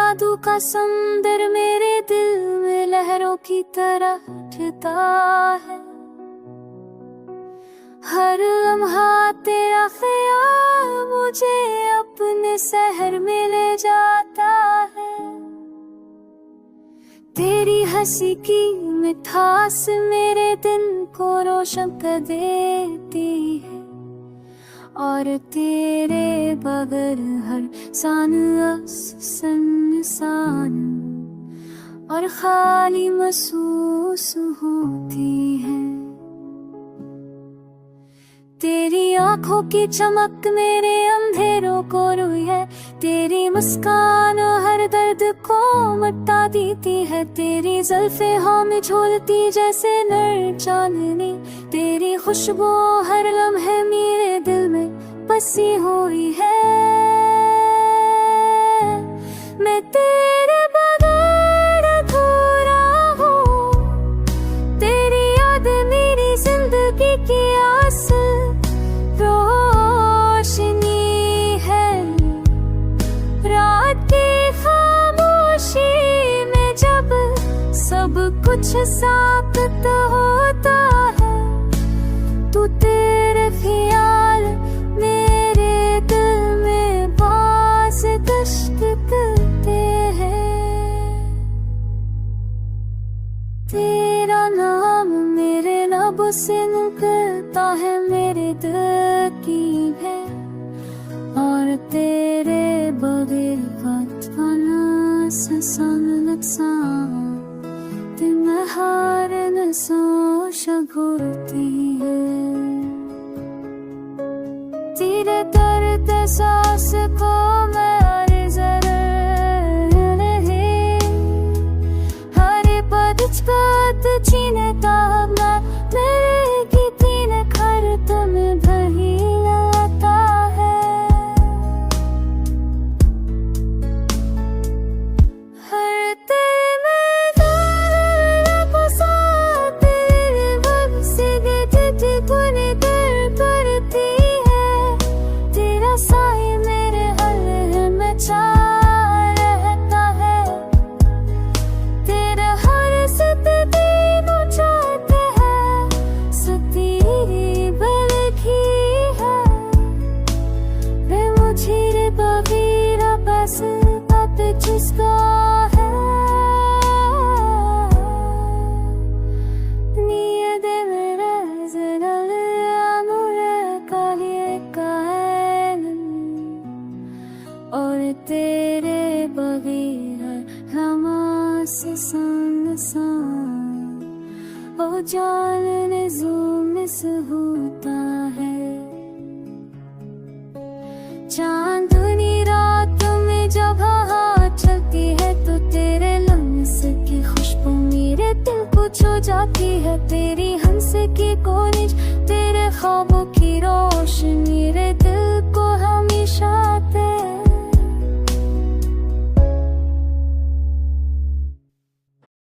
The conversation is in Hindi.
जादू का समुंदर मेरे दिल में लहरों की तरह उठता है। हर लम्हा तेरा ख्याल मुझे अपने शहर में ले जाता है। तेरी हंसी की मिठास मेरे दिन को रोशन कर देती है, और तेरे बगैर हर सान सुनसान और खाली महसूस होती है। तेरी आंखों की चमक मेरे अंधेरों को रोई है। तेरी मुस्कान हर दर्द को मिटा देती है। तेरी जुल्फे हमें झोलती जैसे नर चांदनी। तेरी खुशबू हर लम्हे मेरे दिल में बसी हुई है। मैं तेरे बगैर अधूरा हूँ। तेरी याद मेरी जिंदगी की आस रोशनी है। रात की खामोशी में जब सब कुछ साकत होता है, तू तेरे ख्याल मेरे दिल में बास कश्क करते हैं। तेरा नाम मेरे लबों से निकलता है मेरे दिल की है, और तेरे बगैर बचपना दिन में हार न सोच घूरती है। तेरे दर्द सांस को मैं जरा नहीं, हर पद छीने तब ना मेरे की तीन खर तुम भही लाता है। हर दिल में गाना बसा तेरे वक्त से गिरती तूने दिल करती है। तेरा साए मेरे हर में छा रहता है। तेरा हर सित तीनों चाहते हैं, सतीरी बलखी है। वे मुझे रे बगीरा बस अब जिसका है। नियत मेरा जरल अमर कालिए का है, और तेरे बगैर हमास संसान ओ जानने ज़ूम से होता है। चांदनी रात में जब हवा चलती है, तो तेरे लम्स की खुशबू मेरे दिल को छू जाती है। तेरी हंस की कोनिज तेरे ख्वाबों की रोशनी